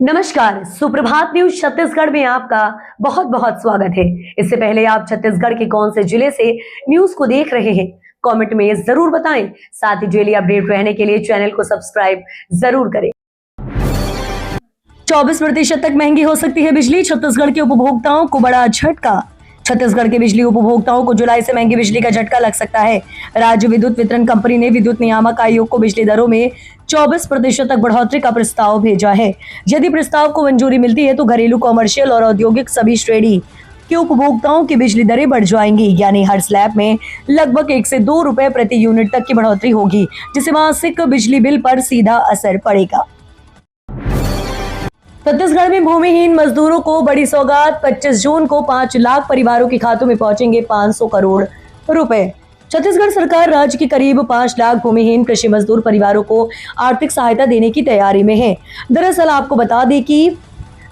नमस्कार, सुप्रभात न्यूज छत्तीसगढ़ में आपका बहुत बहुत स्वागत है। इससे पहले आप छत्तीसगढ़ के कौन से जिले से न्यूज को देख रहे हैं, कमेंट में जरूर बताएं। साथ ही डेली अपडेट रहने के लिए चैनल को सब्सक्राइब जरूर करें। 24% तक महंगी हो सकती है बिजली, छत्तीसगढ़ के उपभोक्ताओं को बड़ा झटका। छत्तीसगढ़ के बिजली उपभोक्ताओं को जुलाई से महंगी बिजली का झटका लग सकता है। राज्य विद्युत वितरण कंपनी ने विद्युत नियामक आयोग को बिजली दरों में 24% तक बढ़ोतरी का प्रस्ताव भेजा है। यदि प्रस्ताव को मंजूरी मिलती है तो घरेलू, कॉमर्शियल और औद्योगिक सभी श्रेणी के उपभोक्ताओं की बिजली दरें बढ़ जाएंगी, यानी हर स्लैब में लगभग 1 से 2 रुपए प्रति यूनिट तक की बढ़ोतरी होगी, जिससे मासिक बिजली बिल पर सीधा असर पड़ेगा। छत्तीसगढ़ में भूमिहीन मजदूरों को बड़ी सौगात, 25 जून को 5 लाख परिवारों के खातों में पहुंचेंगे 500 करोड़ रुपए। छत्तीसगढ़ सरकार राज्य के करीब 5 लाख भूमिहीन कृषि मजदूर परिवारों को आर्थिक सहायता देने की तैयारी में है। दरअसल आपको बता दें कि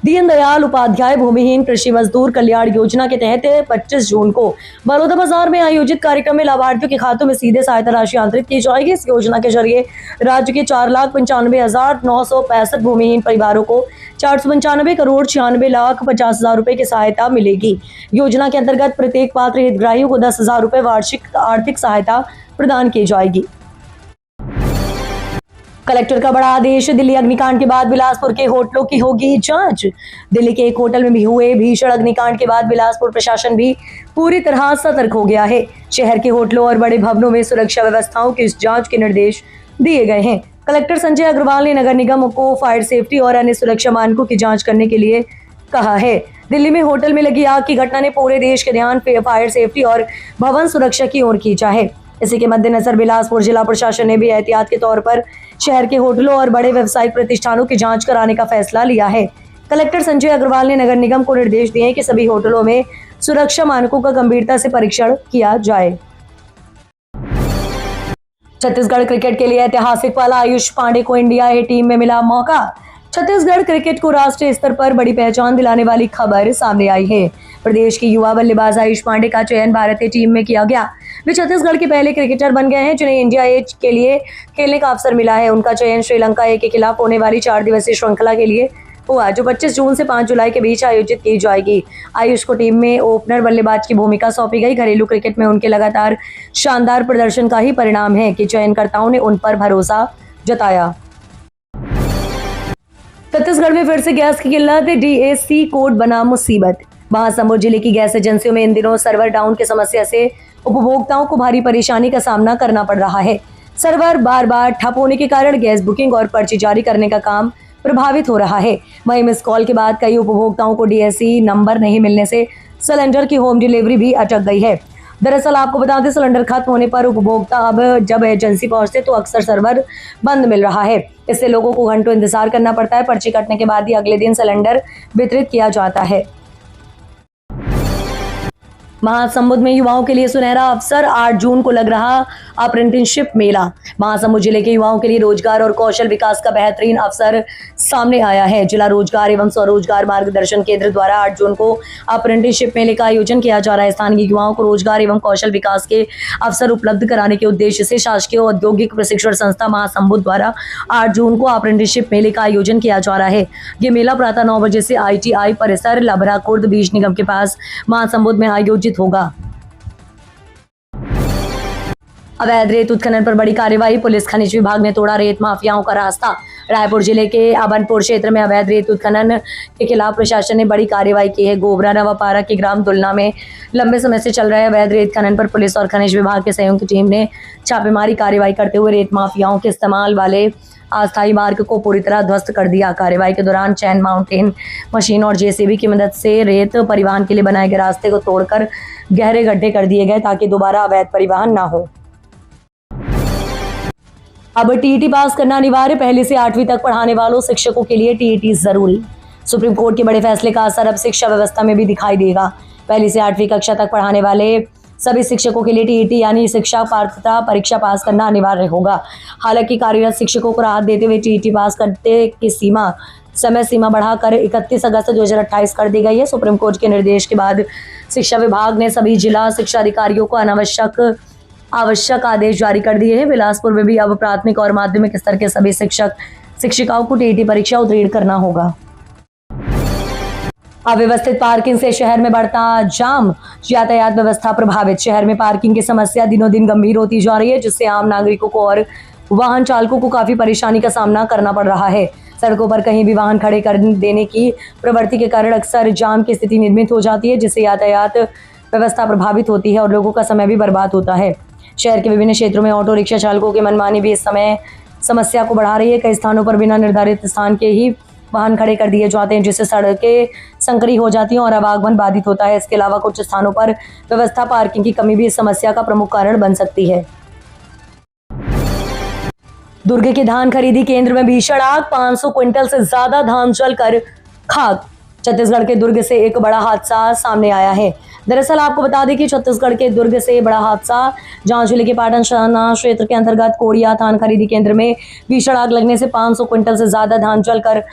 दीनदयाल उपाध्याय भूमिहीन कृषि मजदूर कल्याण योजना के तहत 25 जून को बलौदाबाजार में आयोजित कार्यक्रम में लाभार्थियों के खातों में सीधे सहायता राशि अंतरित की जाएगी। इस योजना के जरिए राज्य के 4,95,965 भूमिहीन परिवारों को 495 करोड़ 96 लाख 50 हजार रुपए की सहायता मिलेगी। योजना के अंतर्गत प्रत्येक पात्र हितग्राहियों को 10,000 रुपए वार्षिक आर्थिक सहायता प्रदान की जाएगी। कलेक्टर का बड़ा आदेश, दिल्ली अग्निकांड के बाद बिलासपुर के होटलों की होगी जांच। दिल्ली के एक होटल में भी हुए भीषण अग्निकांड के बाद बिलासपुर प्रशासन भी पूरी तरह सतर्क हो गया है। शहर के होटलों और बड़े भवनों में सुरक्षा व्यवस्थाओं की जांच के निर्देश दिए गए हैं। कलेक्टर संजय अग्रवाल ने नगर निगम को फायर सेफ्टी और अन्य सुरक्षा मानकों की जांच करने के लिए कहा है। दिल्ली में होटल में लगी आग की घटना ने पूरे देश के ध्यान फायर सेफ्टी और भवन सुरक्षा की ओर खींचा है। इसी के मद्देनजर बिलासपुर जिला प्रशासन ने भी एहतियात के तौर पर शहर के होटलों और बड़े व्यावसायिक प्रतिष्ठानों की जांच कराने का फैसला लिया है। कलेक्टर संजय अग्रवाल ने नगर निगम को निर्देश दिए कि सभी होटलों में सुरक्षा मानकों का गंभीरता से परीक्षण किया जाए। छत्तीसगढ़ क्रिकेट के लिए ऐतिहासिक पल, आयुष पांडे को इंडिया ए टीम में मिला मौका। छत्तीसगढ़ क्रिकेट को राष्ट्रीय स्तर पर बड़ी पहचान दिलाने वाली खबर सामने आई है। प्रदेश की युवा बल्लेबाज आयुष पांडे का चयन भारतीय टीम में किया गया। वे छत्तीसगढ़ के पहले क्रिकेटर बन गए हैं जिन्हें इंडिया ए के लिए खेलने का अवसर मिला है। उनका चयन श्रीलंका ए के खिलाफ होने वाली 4 दिवसीय श्रृंखला के लिए हुआ, जो 25 जून से 5 जुलाई के बीच आयोजित की जाएगी। आयुष को टीम में ओपनर बल्लेबाज की भूमिका सौंपी गई। घरेलू क्रिकेट में उनके लगातार शानदार प्रदर्शन का ही परिणाम है कि चयनकर्ताओं ने उन पर भरोसा जताया। छत्तीसगढ़ में फिर से गैस की किल्लत, DAC कोड बना मुसीबत। महासमुंद जिले की गैस एजेंसियों में इन दिनों सर्वर डाउन की समस्या से उपभोक्ताओं को भारी परेशानी का सामना करना पड़ रहा है। सर्वर बार बार ठप होने के कारण गैस बुकिंग और पर्ची जारी करने का काम प्रभावित हो रहा है। वहीं मिस कॉल के बाद कई उपभोक्ताओं को DAC नंबर नहीं मिलने से सिलेंडर की होम डिलीवरी भी अटक गई है। दरअसल आपको बता दें, सिलेंडर खत्म होने पर उपभोक्ता अब जब एजेंसी पहुंचते तो अक्सर सर्वर बंद मिल रहा है। इससे लोगों को घंटों इंतजार करना पड़ता है। पर्ची कटने के बाद ही अगले दिन सिलेंडर वितरित किया जाता है। महासमुंद में युवाओं के लिए सुनहरा अवसर, 8 जून को लग रहा अप्रेंटिसशिप मेला। महासमुंद जिले के युवाओं के लिए रोजगार और कौशल विकास का बेहतरीन अवसर सामने आया है। जिला रोजगार एवं स्वरोजगार मार्गदर्शन केंद्र द्वारा 8 जून को अप्रेंटिसशिप मेले का आयोजन किया जा रहा है। स्थानीय युवाओं को रोजगार एवं कौशल विकास के अवसर उपलब्ध कराने के उद्देश्य से शासकीय औद्योगिक प्रशिक्षण संस्था महासमुंद द्वारा 8 जून को अप्रेंटिसशिप मेले का आयोजन किया जा रहा है। ये मेला प्रातः 9 बजे से ITI परिसर लभरा खुर्द बीज निगम के पास महासमुंद में आयोजित होगा। अवैध रेत उत्खनन पर बड़ी कार्रवाई, पुलिस खनिज विभाग ने तोड़ा रेत माफियाओं का रास्ता। रायपुर जिले के अबनपुर क्षेत्र में अवैध रेत उत्खनन के खिलाफ प्रशासन ने बड़ी कार्रवाई की है। गोबरा नवापारा के ग्राम दुलना में लंबे समय से चल रहे अवैध रेत खनन पर पुलिस और खनिज विभाग के संयुक्त टीम ने छापेमारी कार्रवाई करते हुए रेत माफियाओं के इस्तेमाल वाले अस्थायी मार्ग को पूरी तरह ध्वस्त कर दिया। कार्रवाई के दौरान चैन माउंटेन मशीन और JCB की मदद से रेत परिवहन के लिए बनाए गए रास्ते को तोड़कर गहरे गड्ढे कर दिए गए ताकि दोबारा अवैध परिवहन न हो। अब TET पास करना अनिवार्य, 1 से 8वीं तक पढ़ाने वालों शिक्षकों के लिए TET जरूरी। सुप्रीम कोर्ट के बड़े फैसले का असर अब शिक्षा व्यवस्था में भी दिखाई देगा। 1 से 8वीं कक्षा तक पढ़ाने वाले सभी शिक्षकों के लिए TET यानी शिक्षा पात्रता परीक्षा पास करना अनिवार्य होगा। हालांकि कार्यरत शिक्षकों को राहत देते हुए TET पास करने की समय सीमा बढ़ाकर 31 अगस्त 2028 कर दी गई है। सुप्रीम कोर्ट के निर्देश के बाद शिक्षा विभाग ने सभी जिला शिक्षा अधिकारियों को आवश्यक आदेश जारी कर दिए हैं। बिलासपुर में भी अब प्राथमिक और माध्यमिक स्तर के सभी शिक्षक शिक्षिकाओं को TET परीक्षा उत्तीर्ण करना होगा। अव्यवस्थित पार्किंग से शहर में बढ़ता जाम, यातायात व्यवस्था प्रभावित। शहर में पार्किंग की समस्या दिनों दिन गंभीर होती जा रही है, जिससे आम नागरिकों को और वाहन चालकों को काफी परेशानी का सामना करना पड़ रहा है। सड़कों पर कहीं भी वाहन खड़े कर देने की प्रवृत्ति के कारण अक्सर जाम की स्थिति निर्मित हो जाती है, जिससे यातायात व्यवस्था प्रभावित होती है और लोगों का समय भी बर्बाद होता है। शहर के विभिन्न क्षेत्रों में ऑटो रिक्शा चालकों की मनमानी भी इस समय समस्या को बढ़ा रही है। कई स्थानों पर बिना निर्धारित स्थान के ही वाहन खड़े कर दिए जाते हैं, जिससे सड़कें संकरी हो जाती हैं और आवागमन बाधित होता है। इसके अलावा कुछ स्थानों पर व्यवस्था पार्किंग की कमी भी इस समस्या का प्रमुख कारण बन सकती है। दुर्ग के धान खरीदी केंद्र में भीषण आग, 500 क्विंटल से ज्यादा धान जलकर खाक। छत्तीसगढ़ के दुर्ग से एक बड़ा हादसा सामने आया है। दरअसल आपको बता दें कि छत्तीसगढ़ के दुर्ग से बड़ा हादसा, जहां जिले के पाटन थाना क्षेत्र के अंतर्गत कोड़िया धान खरीदी केंद्र में भीषण आग लगने से 500 क्विंटल से ज्यादा धान जलकर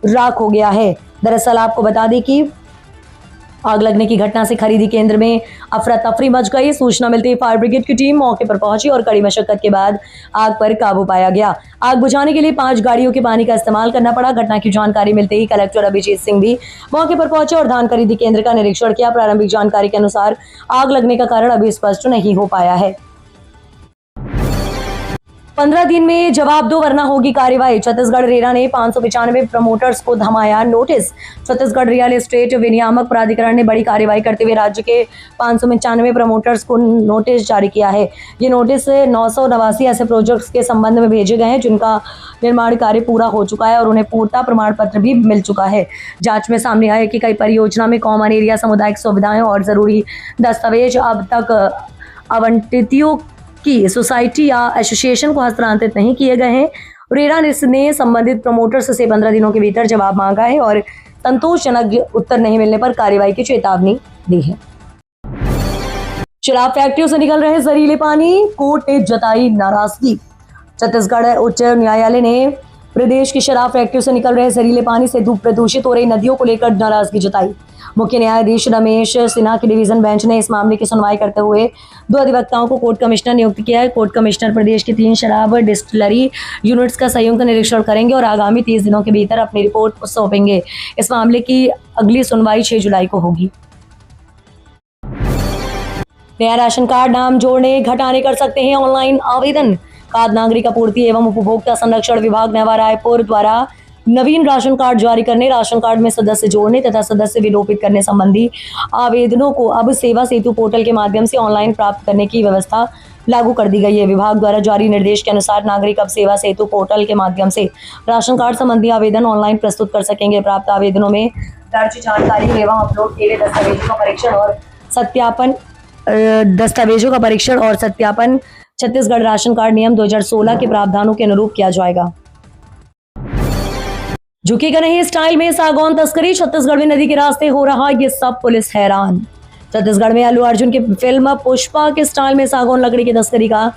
राख हो गया है। दरअसल आपको बता दें कि आग लगने की घटना से खरीदी केंद्र में अफरा तफरी मच गई। सूचना मिलते ही फायर ब्रिगेड की टीम मौके पर पहुंची और कड़ी मशक्कत के बाद आग पर काबू पाया गया। आग बुझाने के लिए 5 गाड़ियों के पानी का इस्तेमाल करना पड़ा। घटना की जानकारी मिलते ही कलेक्टर अभिजीत सिंह भी मौके पर पहुंचे और धान खरीदी केंद्र का निरीक्षण किया। प्रारंभिक जानकारी के अनुसार आग लगने का कारण अभी स्पष्ट नहीं हो पाया है। 15 दिन में जवाब दो वरना होगी कार्रवाई। छत्तीसगढ़ रेरा ने 595 प्रमोटर्स को थमाया नोटिस। छत्तीसगढ़ रियल एस्टेट विनियामक प्राधिकरण ने बड़ी कार्रवाई करते हुए राज्य के 595 प्रमोटर्स को नोटिस जारी किया है। ये नोटिस 989 ऐसे प्रोजेक्ट्स के संबंध में भेजे गए हैं जिनका निर्माण कार्य पूरा हो चुका है और उन्हें पूर्णता प्रमाण पत्र भी मिल चुका है। जांच में सामने आया कि कई परियोजना में कॉमन एरिया, सामुदायिक सुविधाएं और जरूरी दस्तावेज अब तक आवंटितों की सोसाइटी या एसोसिएशन को हस्तांतरित नहीं किए गए हैं। रेरा ने संबंधित प्रमोटर्स से 15 दिनों के भीतर जवाब मांगा है और संतोषजनक उत्तर नहीं मिलने पर कार्रवाई की चेतावनी दी है। शराब फैक्ट्रियों से निकल रहे जहरीले पानी, कोर्ट ने जताई नाराजगी। छत्तीसगढ़ उच्च न्यायालय ने प्रदेश की शराब फैक्ट्रियों से निकल रहे जहरीले पानी से प्रदूषित हो रही नदियों को लेकर नाराजगी जताई। मुख्य न्यायाधीश रमेश सिन्हा की डिवीजन बेंच ने इस मामले की सुनवाई करते हुए 2 अधिवक्ताओं को कोर्ट कमिश्नर नियुक्त किया है। कोर्ट कमिश्नर प्रदेश की 3 शराब डिस्टिलरी यूनिट्स का संयुक्त निरीक्षण करेंगे और आगामी 30 दिनों के भीतर अपनी रिपोर्ट सौंपेंगे। इस मामले की अगली सुनवाई 6 जुलाई को होगी। नया राशन कार्ड नाम जोड़ने घटाने कर सकते हैं ऑनलाइन आवेदन। खाद्य नागरिक आपूर्ति एवं उपभोक्ता संरक्षण विभाग नवा रायपुर द्वारा नवीन राशन कार्ड जारी करने, राशन कार्ड में सदस्य जोड़ने तथा सदस्य विलोपित करने संबंधी आवेदनों को अब सेवा सेतु पोर्टल के माध्यम से ऑनलाइन प्राप्त करने की व्यवस्था लागू कर दी गई है। विभाग द्वारा जारी निर्देश के अनुसार नागरिक अब सेवा सेतु पोर्टल के माध्यम से राशन कार्ड संबंधी आवेदन ऑनलाइन प्रस्तुत कर सकेंगे। प्राप्त आवेदनों में दर्ज जानकारी एवं अपलोड किए गए दस्तावेजों का परीक्षण और सत्यापन छत्तीसगढ़ राशन कार्ड नियम 2016 के प्रावधानों के अनुरूप किया जाएगा। झुकेगा नहीं स्टाइल में सागौन तस्करी, छत्तीसगढ़ में नदी के रास्ते हो रहा ये सब पुलिस हैरान। छत्तीसगढ़ में अल्लू अर्जुन की फिल्म पुष्पा के स्टाइल में सागौन लकड़ी की तस्करी का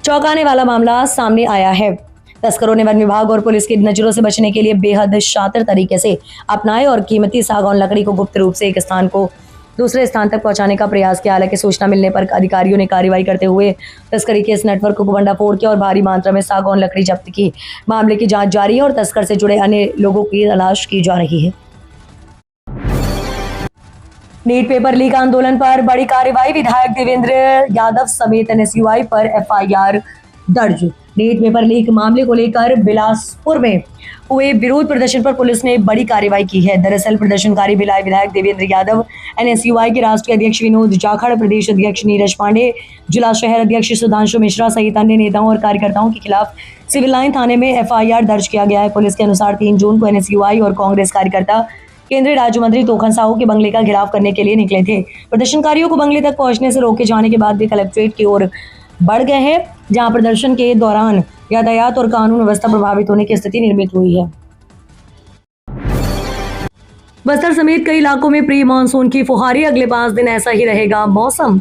चौंकाने वाला मामला सामने आया है। तस्करों ने वन विभाग और पुलिस की नजरों से बचने के लिए बेहद शातिर तरीके से अपनाए और कीमती सागौन लकड़ी को गुप्त रूप से एक स्थान को दूसरे स्थान तक पहुंचाने का प्रयास किया। हालांकि सूचना मिलने पर अधिकारियों ने कार्रवाई करते हुए तस्करी के इस नेटवर्क को भंडाफोड़ किया और भारी मात्रा में सागौन लकड़ी जब्त की। मामले की जांच जारी है और तस्कर से जुड़े अन्य लोगों की तलाश की जा रही है। नीट पेपर लीक आंदोलन पर बड़ी कार्रवाई, विधायक देवेंद्र यादव समेत एनएसयूआई पर एफआईआर दर्ज। नीट पेपर लीक मामले को लेकर बिलासपुर में हुए विरोध प्रदर्शन पर पुलिस ने बड़ी कार्रवाई की है। दरअसल प्रदर्शनकारी भिलाई विधायक देवेंद्र यादव, एनएसयूआई के राष्ट्रीय अध्यक्ष विनोद जाखड़, प्रदेश अध्यक्ष नीरज पांडे, जिला शहर अध्यक्ष सुधांशु मिश्रा सहित अन्य नेताओं और कार्यकर्ताओं के खिलाफ सिविल लाइन थाने में एफआईआर दर्ज किया गया है। पुलिस के अनुसार 3 जून को एनएसयूआई और कांग्रेस कार्यकर्ता केंद्रीय राज्य मंत्री तोखन साहू के बंगले का घेराव करने के लिए निकले थे। प्रदर्शनकारियों को बंगले तक पहुंचने से रोके जाने के बाद भी कलेक्ट्रेट की ओर बढ़ गए हैं, जहां प्रदर्शन के दौरान यातायात और कानून व्यवस्था प्रभावित होने की स्थिति निर्मित हुई है। बस्तर समेत कई इलाकों में प्री मानसून की फुहारी, अगले 5 दिन ऐसा ही रहेगा मौसम।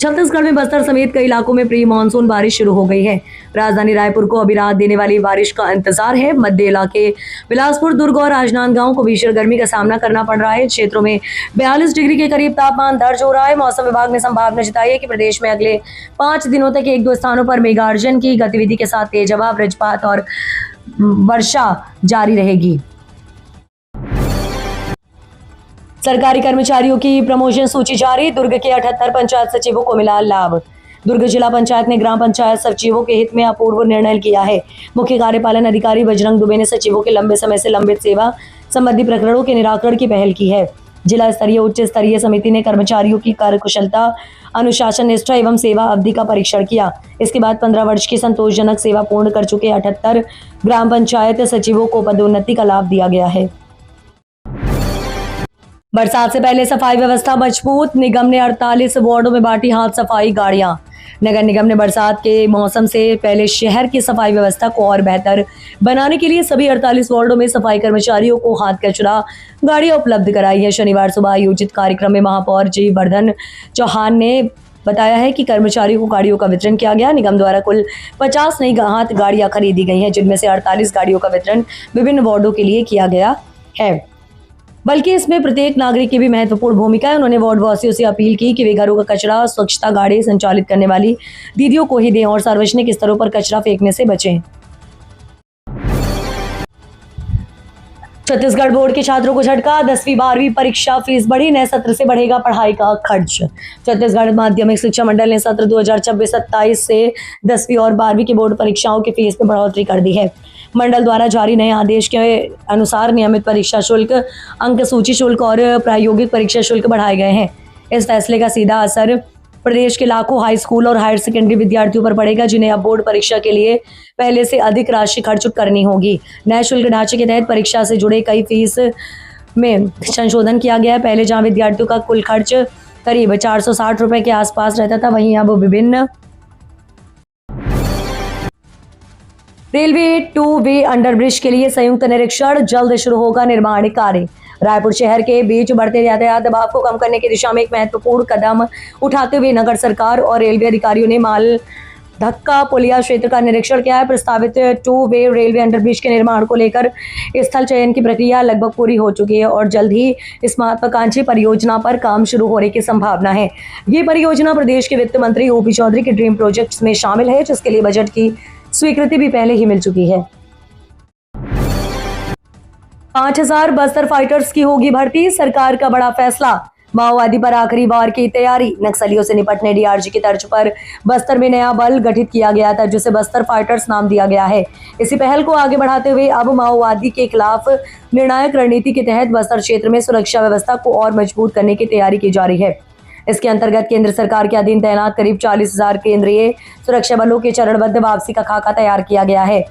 छत्तीसगढ़ में बस्तर समेत कई इलाकों में प्री मानसून बारिश शुरू हो गई है। राजधानी रायपुर को अभी राहत देने वाली बारिश का इंतजार है। मध्य इलाके बिलासपुर, दुर्ग और राजनांदगांव को भीषण गर्मी का सामना करना पड़ रहा है। क्षेत्रों में 42 डिग्री के करीब तापमान दर्ज हो रहा है। मौसम विभाग ने संभावना जताई है कि प्रदेश में अगले 5 दिनों तक 1-2 स्थानों पर मेघार्जन की गतिविधि के साथ तेज हवा, वज्रपात और वर्षा जारी रहेगी। सरकारी कर्मचारियों की प्रमोशन सूची जारी। दुर्ग के 78 पंचायत सचिवों को मिला लाभ। दुर्ग जिला पंचायत ने ग्राम पंचायत सचिवों के हित में अपूर्व निर्णय किया है। मुख्य कार्यपालन अधिकारी बजरंग दुबे ने सचिवों के लंबे समय से लंबित सेवा संबंधी प्रकरणों के निराकरण की पहल की है। जिला स्तरीय उच्च स्तरीय समिति ने कर्मचारियों की कार्यकुशलता, अनुशासन, निष्ठा एवं सेवा अवधि का परीक्षण किया। इसके बाद 15 वर्ष की संतोषजनक सेवा पूर्ण कर चुके 78 ग्राम पंचायत सचिवों को पदोन्नति का लाभ दिया गया है। बरसात से पहले सफाई व्यवस्था मजबूत। निगम ने 48 वार्डों में बांटी हाथ सफाई गाड़ियां। नगर निगम ने बरसात के मौसम से पहले शहर की सफाई व्यवस्था को और बेहतर बनाने के लिए सभी 48 वार्डों में सफाई कर्मचारियों को हाथ कचरा गाड़ियां उपलब्ध कराई है। शनिवार सुबह आयोजित कार्यक्रम में महापौर जी वर्धन चौहान ने बताया है कि कर्मचारियों को गाड़ियों का वितरण किया गया। निगम द्वारा कुल 50 नई हाथ गाड़ियां खरीदी गई हैं, जिनमें से 48 गाड़ियों का वितरण विभिन्न वार्डों के लिए किया गया है। बल्कि इसमें प्रत्येक नागरिक की भी महत्वपूर्ण भूमिका है। उन्होंने वार्ड वासियों से अपील की कि वे घरों का कचरा स्वच्छता गाड़ी संचालित करने वाली दीदियों को ही दें और सार्वजनिक स्थलों पर कचरा फेंकने से बचें। छत्तीसगढ़ बोर्ड के छात्रों को झटका। 10वीं 12वीं परीक्षा फीस बढ़ी। नए सत्र से बढ़ेगा पढ़ाई का खर्च। छत्तीसगढ़ माध्यमिक शिक्षा मंडल ने सत्र 2026-27 से 10वीं और 12वीं की बोर्ड परीक्षाओं की फीस में बढ़ोतरी कर दी है। मंडल द्वारा जारी नए आदेश के अनुसार नियमित परीक्षा शुल्क, अंक सूची शुल्क और प्रायोगिक परीक्षा शुल्क बढ़ाए गए हैं। इस फैसले का सीधा असर प्रदेश के लाखों हाई स्कूल और हायर सेकेंडरी विद्यार्थियों पर पड़ेगा, जिन्हें अब बोर्ड परीक्षा के लिए पहले से अधिक राशि खर्च करनी होगी। नए शुल्क ढांचे के तहत परीक्षा से जुड़े कई फीस में संशोधन किया गया है। पहले जहां विद्यार्थियों का कुल खर्च करीब 460 रुपए के आसपास रहता था, वहीं अब विभिन्न रेलवे 2 वे अंडरब्रिज के लिए संयुक्त निरीक्षण। जल्द शुरू होगा निर्माण कार्य। रायपुर शहर के बीच बढ़ते यातायात दबाव को कम करने की दिशा में एक महत्वपूर्ण कदम उठाते हुए नगर सरकार और रेलवे अधिकारियों ने माल धक्का पुलिया क्षेत्र का निरीक्षण किया है। प्रस्तावित 2 वे रेलवे अंडरब्रिज के निर्माण को लेकर स्थल चयन की प्रक्रिया लगभग पूरी हो चुकी है और जल्द ही इस महत्वाकांक्षी परियोजना पर काम शुरू होने की संभावना है। ये परियोजना प्रदेश के वित्त मंत्री ओपी चौधरी के ड्रीम प्रोजेक्ट्स में शामिल है, जिसके लिए बजट की स्वीकृति भी पहले ही मिल चुकी है। 5000 बस्तर फाइटर्स की होगी भर्ती। सरकार का बड़ा फैसला। माओवादी पर आखिरी बार की तैयारी। नक्सलियों से निपटने डीआरजी की तर्ज पर बस्तर में नया बल गठित किया गया था, जिसे बस्तर फाइटर्स नाम दिया गया है। इसी पहल को आगे बढ़ाते हुए अब माओवादी के खिलाफ निर्णायक रणनीति के तहत बस्तर क्षेत्र में सुरक्षा व्यवस्था को और मजबूत करने की तैयारी की जा रही है। इसके अंतर्गत केंद्र सरकार के अधीन तैनात करीब 40,000 केंद्रीय सुरक्षा बलों के चरणबद्ध वापसी का खाका तैयार किया गया है,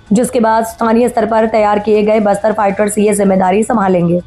जिसके बाद स्थानीय स्तर पर तैयार किए गए बस्तर फाइटर्स ये जिम्मेदारी संभालेंगे।